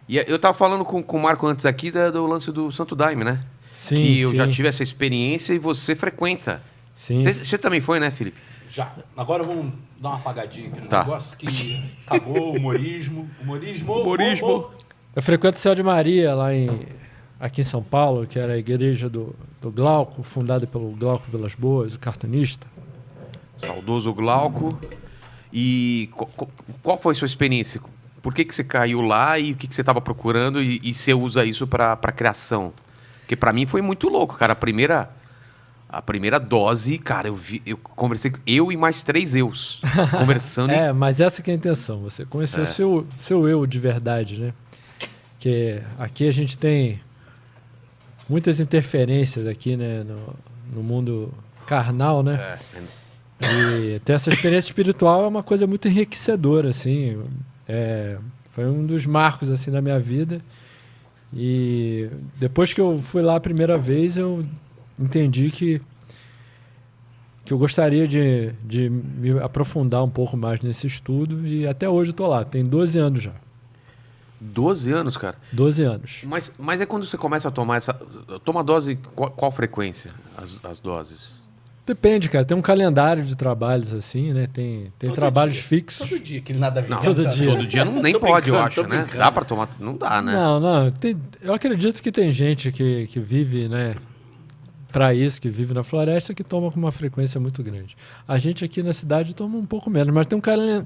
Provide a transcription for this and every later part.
E eu tava falando com o Marco antes aqui do lance do Santo Daime, né? Sim, que eu sim. já tive essa experiência e você frequenta. Sim. Você também foi, né, Felipe? Já. Agora vamos dar uma apagadinha aqui no Tá. negócio que acabou o humorismo. Eu frequento o Céu de Maria aqui em São Paulo, que era a igreja do Glauco, fundada pelo Glauco Vilas Boas, o cartunista. Saudoso Glauco. E qual foi a sua experiência? Por que você caiu lá e o que você estava procurando e você usa isso para criação? Porque para mim foi muito louco, cara. A primeira dose, cara, eu conversei com eu e mais 3 eus conversando. Mas essa que é a intenção, você conhecer o seu eu de verdade, né? Que aqui a gente tem muitas interferências aqui, né, no mundo carnal, né? E ter essa experiência espiritual é uma coisa muito enriquecedora, assim. Foi um dos marcos, assim, da minha vida. E depois que eu fui lá a primeira vez, eu entendi que eu gostaria de me aprofundar um pouco mais nesse estudo. E até hoje eu estou lá. Tem 12 anos já. 12 anos, cara? 12 anos. Mas é quando você começa a tomar Toma dose, qual frequência? As doses? Depende, cara. Tem um calendário de trabalhos, assim, né? Tem trabalhos fixos. Todo dia, que nada a ver. Não, todo dia. Todo dia nem Tô pode, eu brincando, acho, tô né? brincando. Dá pra tomar... Não dá, né? Não. Eu acredito que tem gente que vive, né? Para isso, que vive na floresta, que toma com uma frequência muito grande. A gente aqui na cidade toma um pouco menos, mas tem um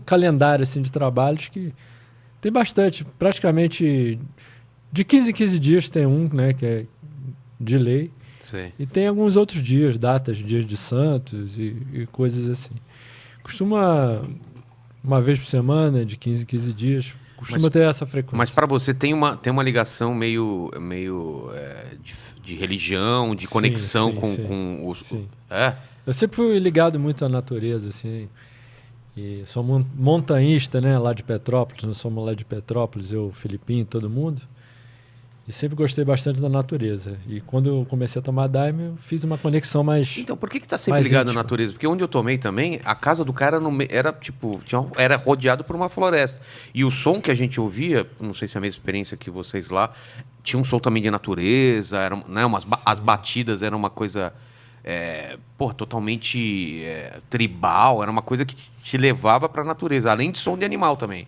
calendário, assim, de trabalhos que tem bastante. Praticamente de 15 em 15 dias tem um, né? Que é de lei. Sei. E tem alguns outros dias, dias de santos e coisas assim. Costuma, uma vez por semana, de 15 em 15 dias, ter essa frequência. Mas para você tem uma ligação meio de religião, de conexão com os... Sim. É? Eu sempre fui ligado muito à natureza, assim. E sou montanhista, né, lá de Petrópolis. Nós somos lá de Petrópolis, eu, o Filipinho, todo mundo. E sempre gostei bastante da natureza. E quando eu comecei a tomar Daime, eu fiz uma conexão mais... Então, por que tá sempre ligado à natureza? Porque onde eu tomei também, a casa do cara era tipo... Era rodeado por uma floresta. E o som que a gente ouvia, não sei se é a mesma experiência que vocês lá, tinha um som também de natureza, né, as batidas eram uma coisa... totalmente tribal, era uma coisa que te levava pra natureza, além de som de animal também.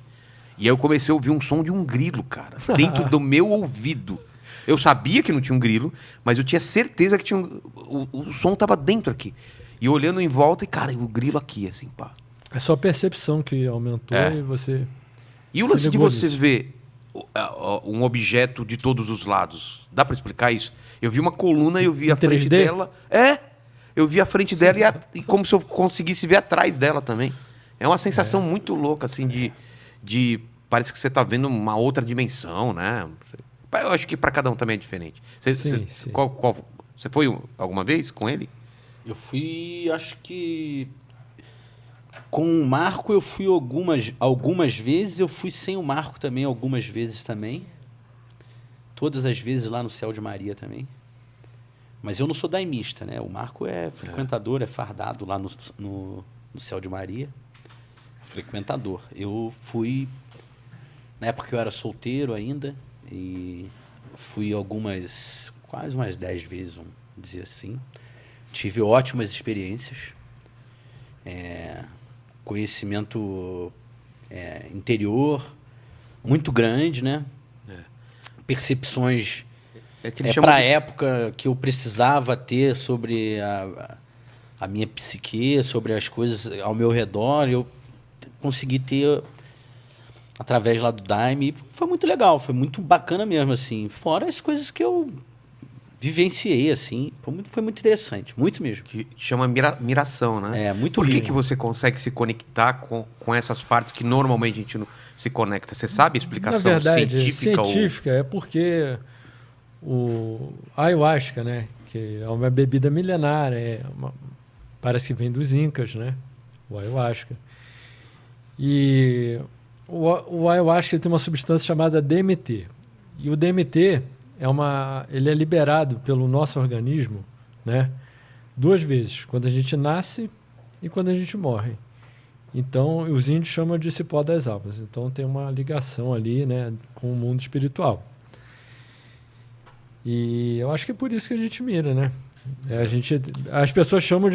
E aí eu comecei a ouvir um som de um grilo, cara, dentro do meu ouvido. Eu sabia que não tinha um grilo, mas eu tinha certeza que tinha o som tava dentro aqui. E olhando em volta, e cara, o grilo aqui, assim, pá. É só a percepção que aumentou e você... E o lance de você ver um objeto de todos os lados, dá pra explicar isso? Eu vi uma coluna e eu vi a frente 3D? dela. Eu vi a frente dela e como se eu conseguisse ver atrás dela também. É uma sensação muito louca, assim, de parece que você tá vendo uma outra dimensão, né? Eu acho que para cada um também é diferente. Sim. Você foi alguma vez com ele? Eu fui, acho que... Com o Marco eu fui algumas vezes, eu fui sem o Marco também algumas vezes também. Todas as vezes lá no Céu de Maria também. Mas eu não sou daimista, né? O Marco é frequentador, é fardado lá no Céu de Maria. Frequentador. Eu fui... Na época que eu era solteiro ainda, e fui quase umas 10 vezes, vamos dizer assim. Tive ótimas experiências. Conhecimento interior muito grande, né? Percepções para a época que eu precisava ter sobre a minha psique, sobre as coisas ao meu redor. Eu consegui ter através lá do Daime. Foi muito legal, foi muito bacana mesmo, assim. Fora as coisas que eu vivenciei, assim. Foi muito interessante, muito mesmo. Que chama miração, né? Muito Por lindo. que você consegue se conectar com essas partes que normalmente a gente não se conecta? Você sabe a explicação Na verdade, científica? É porque o ayahuasca, né? Que é uma bebida milenar, parece que vem dos incas, né? O ayahuasca. E o ayahuasca tem uma substância chamada DMT. E o DMT ele é liberado pelo nosso organismo, né, 2 vezes, quando a gente nasce e quando a gente morre. Então, os índios chamam de cipó das almas. Então, tem uma ligação ali, né, com o mundo espiritual. E eu acho que é por isso que a gente mira, né? As pessoas chamam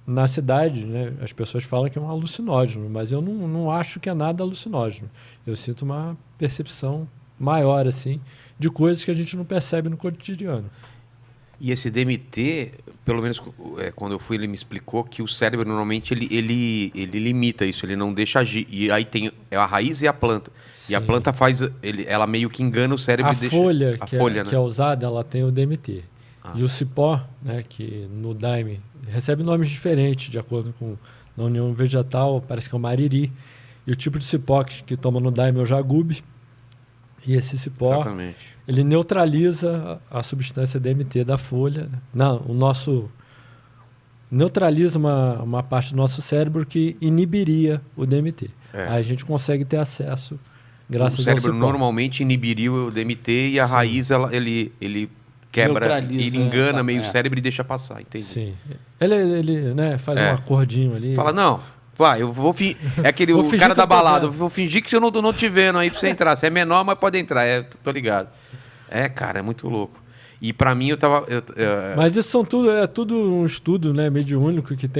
na cidade, né, as pessoas falam que é um alucinógeno, mas eu não acho que é nada alucinógeno. Eu sinto uma percepção maior, assim, de coisas que a gente não percebe no cotidiano. E esse DMT, pelo menos quando eu fui, ele me explicou que o cérebro normalmente ele limita isso, ele não deixa agir. E aí tem a raiz e a planta. Sim. E a planta ela meio que engana o cérebro e deixa... Folha, A folha, né? que é usada, ela tem o DMT. E o cipó, né, que no Daime recebe nomes diferentes, de acordo com na União Vegetal, parece que é o mariri. E o tipo de cipó que toma no Daime é o jagube. E esse cipó, Exatamente. ele neutraliza a substância DMT da folha. Não, neutraliza uma parte do nosso cérebro que inibiria o DMT. Aí a gente consegue ter acesso graças ao cipó. O cérebro normalmente inibiria o DMT e a raiz ele quebra, ele engana meio o cérebro e deixa passar, entendi. Sim. Ele né, faz um acordinho ali. Fala, não, vai, eu vou fingir. É aquele o cara da balada, eu vou fingir que eu não tô te vendo aí pra você entrar. Você é menor, mas pode entrar. Tô ligado. Cara, é muito louco. E pra mim eu tava. Mas isso é tudo um estudo, né, mediúnico que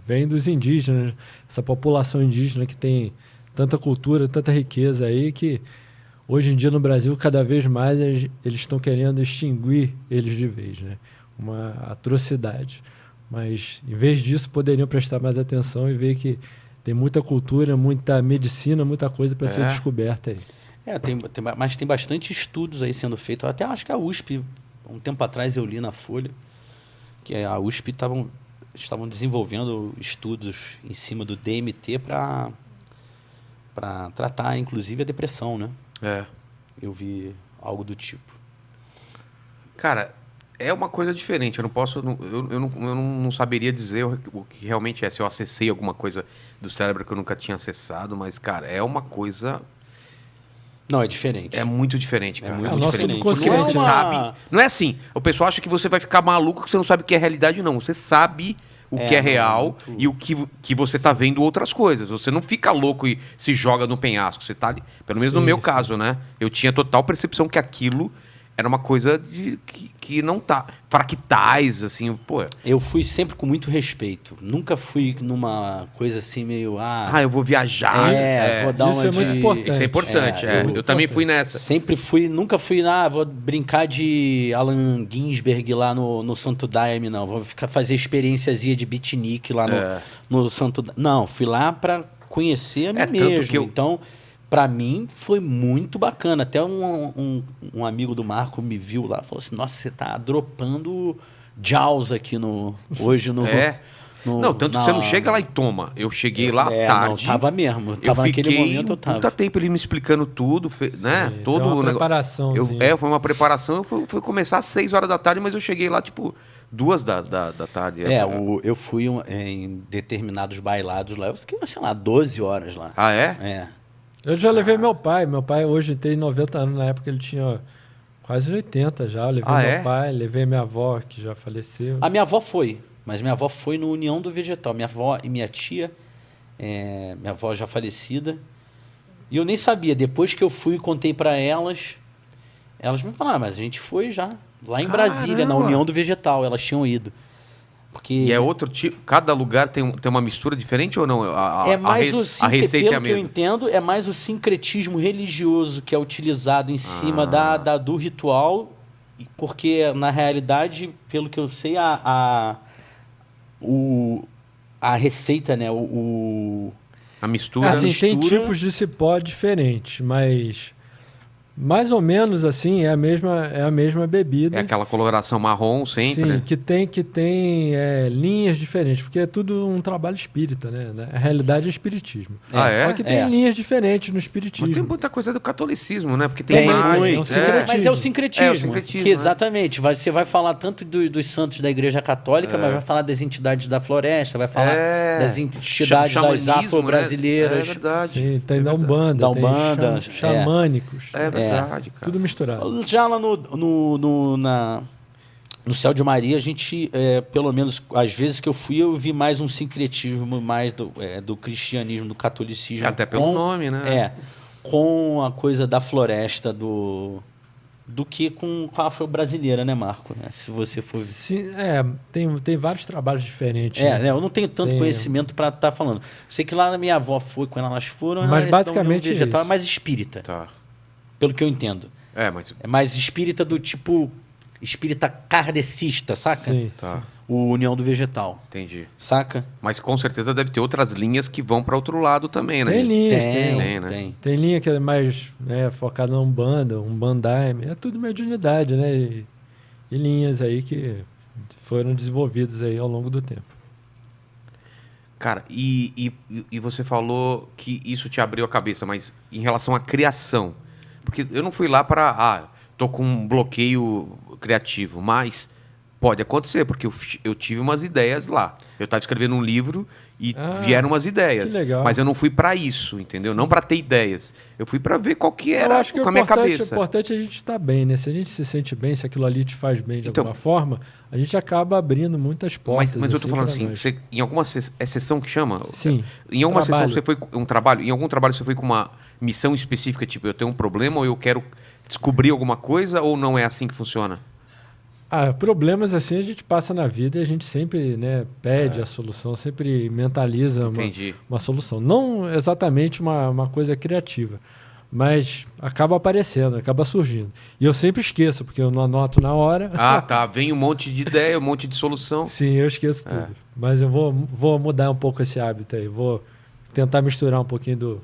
vem dos indígenas, essa população indígena que tem tanta cultura, tanta riqueza aí que hoje em dia no Brasil cada vez mais eles estão querendo extinguir eles de vez, né? Uma atrocidade. Mas em vez disso poderiam prestar mais atenção e ver que tem muita cultura, muita medicina, muita coisa para ser descoberta aí. Mas tem bastante estudos aí sendo feitos. Eu até acho que a USP, um tempo atrás eu li na Folha, que a USP estavam desenvolvendo estudos em cima do DMT para tratar, inclusive, a depressão, né? Eu vi algo do tipo. Cara, é uma coisa diferente. Eu não posso... Eu não saberia dizer o que realmente é. Se eu acessei alguma coisa do cérebro que eu nunca tinha acessado, mas, cara, é uma coisa... Não, é diferente. É muito diferente, cara. É muito diferente. Porque você sabe... Não é assim. O pessoal acha que você vai ficar maluco que você não sabe o que é realidade, não. Você sabe o que é real e o que você tá vendo outras coisas. Você não fica louco e se joga no penhasco. Você tá ali... Pelo menos no meu caso, né? Eu tinha total percepção que aquilo era uma coisa que não tá... Fractais, assim, pô... Eu fui sempre com muito respeito. Nunca fui numa coisa assim meio... eu vou viajar. Vou dar isso é muito importante. Isso é importante, Eu também fui nessa. Sempre fui... Nunca fui, vou brincar de Allen Ginsberg lá no Santo Daime, não. Vou fazer experiênciazinha de beatnik lá no Santo Daime. Não, fui lá para conhecer a mim mesmo. Então... Pra mim, foi muito bacana. Até um amigo do Marco me viu lá e falou assim, nossa, você tá dropando Jaws aqui hoje no... Não, tanto que você não chega lá e toma. Eu cheguei lá tarde. Não, tava mesmo. Naquele momento eu tava. Puta tempo ele me explicando tudo, né? Sim, todo uma preparação. Foi uma preparação. Eu fui começar às 6 horas da tarde, mas eu cheguei lá, tipo, 2 da tarde. Eu fui em determinados bailados lá. Eu fiquei, sei lá, 12 horas lá. Ah, é? É. Eu já levei meu pai. Meu pai hoje tem 90 anos. Na época ele tinha quase 80 já. Eu levei meu pai, levei minha avó, que já faleceu. A minha avó foi. Mas minha avó foi no União do Vegetal. Minha avó e minha tia, minha avó já falecida. E eu nem sabia. Depois que eu fui e contei para elas me falaram, mas a gente foi já. Lá em Brasília, na União do Vegetal. Elas tinham ido. Porque... E é outro tipo... Cada lugar tem uma mistura diferente ou não? A receita pelo é a mesma? que eu entendo, é mais o sincretismo religioso que é utilizado em cima do ritual. Porque, na realidade, pelo que eu sei, a receita, né? A mistura. Assim, tem tipos de cipó diferentes, mas mais ou menos assim é a mesma bebida. É aquela coloração marrom sempre. Sim, né? que tem linhas diferentes, porque é tudo um trabalho espírita, né? A realidade é espiritismo. Só que tem linhas diferentes no espiritismo. Mas tem muita coisa do catolicismo, né? Porque tem imagem. Mas é o sincretismo. Que exatamente. Você vai falar tanto dos santos da Igreja Católica, mas vai falar das entidades da floresta, vai falar das entidades das afro-brasileiras. É verdade. Sim, tem da Umbanda, tem xamânicos. É verdade, cara. Tudo misturado. Já lá No Céu de Maria, a gente, pelo menos, às vezes que eu fui, eu vi mais um sincretismo mais do cristianismo, do catolicismo. Até pelo nome, né? Com a coisa da floresta do que com a afro-brasileira, né, Marco? Se você for... Sim, tem vários trabalhos diferentes. Eu não tenho tanto conhecimento para estar falando. Sei que lá na minha avó foi, quando elas foram, mas basicamente vegetal é mais espírita. Tá. Pelo que eu entendo. Mas... É mais espírita do tipo... espírita kardecista, saca? Sim, tá. O União do Vegetal. Entendi. Saca? Mas com certeza deve ter outras linhas que vão para outro lado também, né? Tem linhas, tem. Tem linha que é mais focada na Umbanda, Umbandaime. É tudo mediunidade, né? E linhas aí que foram desenvolvidas aí ao longo do tempo. Cara, e você falou que isso te abriu a cabeça, mas em relação à criação. Porque eu não fui lá para... tô com um bloqueio criativo, mas pode acontecer, porque eu tive umas ideias lá. Eu estava escrevendo um livro e vieram umas ideias. Que legal. Mas eu não fui para isso, entendeu? Sim. Não para ter ideias. Eu fui para ver qual que era com a minha cabeça. O importante é a gente estar bem, né? Se a gente se sente bem, se aquilo ali te faz bem de alguma forma, a gente acaba abrindo muitas portas. Mas eu tô falando assim, você, em alguma sessão que chama? Sim. Em alguma sessão você foi um trabalho? Em algum trabalho você foi com uma missão específica, tipo, eu tenho um problema ou eu quero descobrir alguma coisa, ou não é assim que funciona? Problemas assim a gente passa na vida e a gente sempre pede a solução, sempre mentaliza uma solução. Não exatamente uma coisa criativa, mas acaba aparecendo, acaba surgindo. E eu sempre esqueço, porque eu não anoto na hora. Tá. Vem um monte de ideia, um monte de solução. Sim, eu esqueço tudo. Mas eu vou mudar um pouco esse hábito aí. Vou tentar misturar um pouquinho do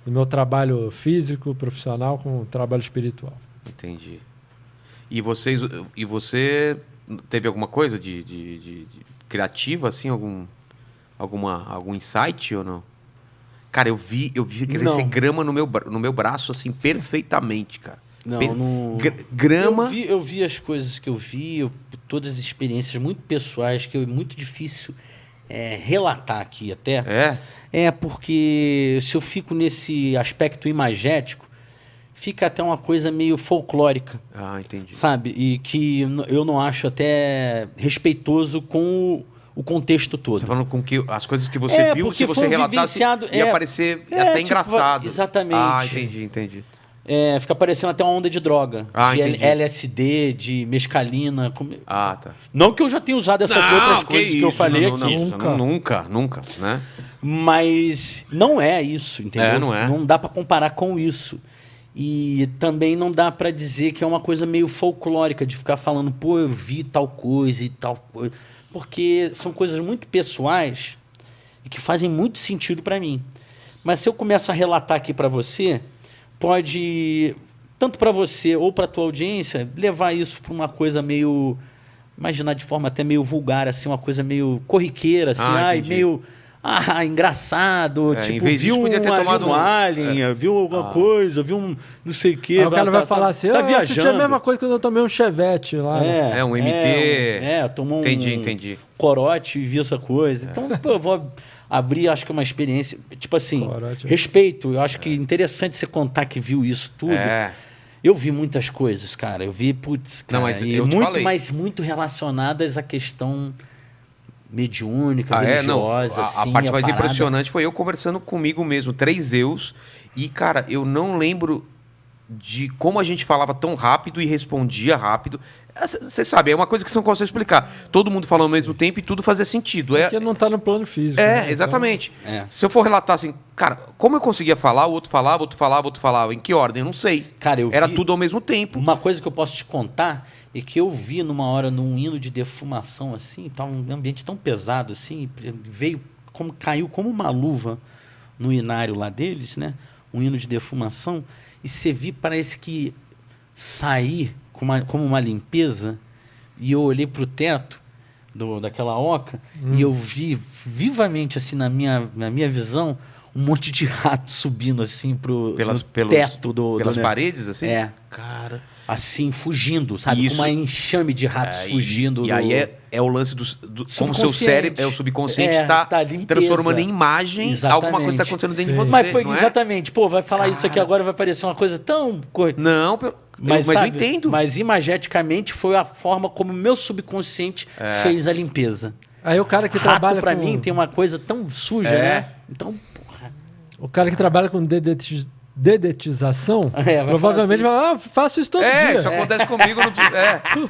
meu trabalho físico, profissional, com o trabalho espiritual. Entendi. E você teve alguma coisa de criativa, assim, algum insight ou não? Cara, eu vi crescer grama no meu braço, assim, perfeitamente, cara. Não. Grama... Eu vi as coisas que eu vi, todas as experiências muito pessoais, que é muito difícil relatar aqui até. Porque se eu fico nesse aspecto imagético, fica até uma coisa meio folclórica. Entendi. Sabe? E que eu não acho até respeitoso com o contexto todo. Você falando com que as coisas que você viu, se você relatasse, ia parecer até engraçado. Exatamente. Entendi. Fica parecendo até uma onda de droga. De LSD, de mescalina. Tá. Não que eu já tenha usado essas outras coisas que eu falei aqui. Nunca, né? Mas não é isso, entendeu? Não é. Não dá para comparar com isso. E também não dá para dizer que é uma coisa meio folclórica, de ficar falando, pô, eu vi tal coisa e tal coisa. Porque são coisas muito pessoais e que fazem muito sentido para mim. Mas se eu começar a relatar aqui para você, pode, tanto para você ou para tua audiência, levar isso para uma coisa meio, imaginar de forma até meio vulgar, assim, uma coisa meio corriqueira, assim, meio... engraçado, tipo, viu um alien, viu alguma coisa, viu um não sei o quê. Aí o cara vai falar assim, eu assisti a mesma coisa quando eu tomei um Chevette lá. Um MT. Tomou entendi. Corote e vi essa coisa. Então, eu vou abrir, acho que uma experiência, tipo assim, respeito. Eu acho que é interessante você contar que viu isso tudo. Eu vi muitas coisas, cara. Eu vi, cara, não, mas e eu muito, mas muito relacionadas à questão mediúnica, religiosa. A parte mais impressionante foi eu conversando comigo mesmo, 3 eus, e, cara, eu não lembro de como a gente falava tão rápido e respondia rápido. Você sabe, é uma coisa que você não consegue explicar. Todo mundo falando ao mesmo tempo e tudo fazia sentido. Porque não está no plano físico. Né? Exatamente. Então... Se eu for relatar assim, cara, como eu conseguia falar, o outro falava, em que ordem? Eu não sei. Cara, era tudo ao mesmo tempo. Uma coisa que eu posso te contar é que eu vi numa hora num hino de defumação assim, tá um ambiente tão pesado assim, caiu como uma luva no inário lá deles, né? Um hino de defumação, e você viu, parece que sair como uma limpeza, e eu olhei para o teto daquela oca e eu vi vivamente assim na minha visão um monte de rato subindo assim pro teto pelas paredes assim. Cara, assim fugindo, sabe? Com uma enxame de ratos fugindo. E aí é o lance do como seu cérebro, o subconsciente está transformando em imagem alguma coisa está acontecendo dentro de você. Mas exatamente, vai falar isso aqui agora, vai parecer uma coisa tão... Não, Mas eu entendo. Mas imageticamente foi a forma como o meu subconsciente fez a limpeza. Aí o cara que Rato, trabalha pra com... mim, tem uma coisa tão suja, né? Então, porra. O cara que trabalha com dedetização, vai provavelmente vai faço isso todo dia. Isso acontece comigo. No...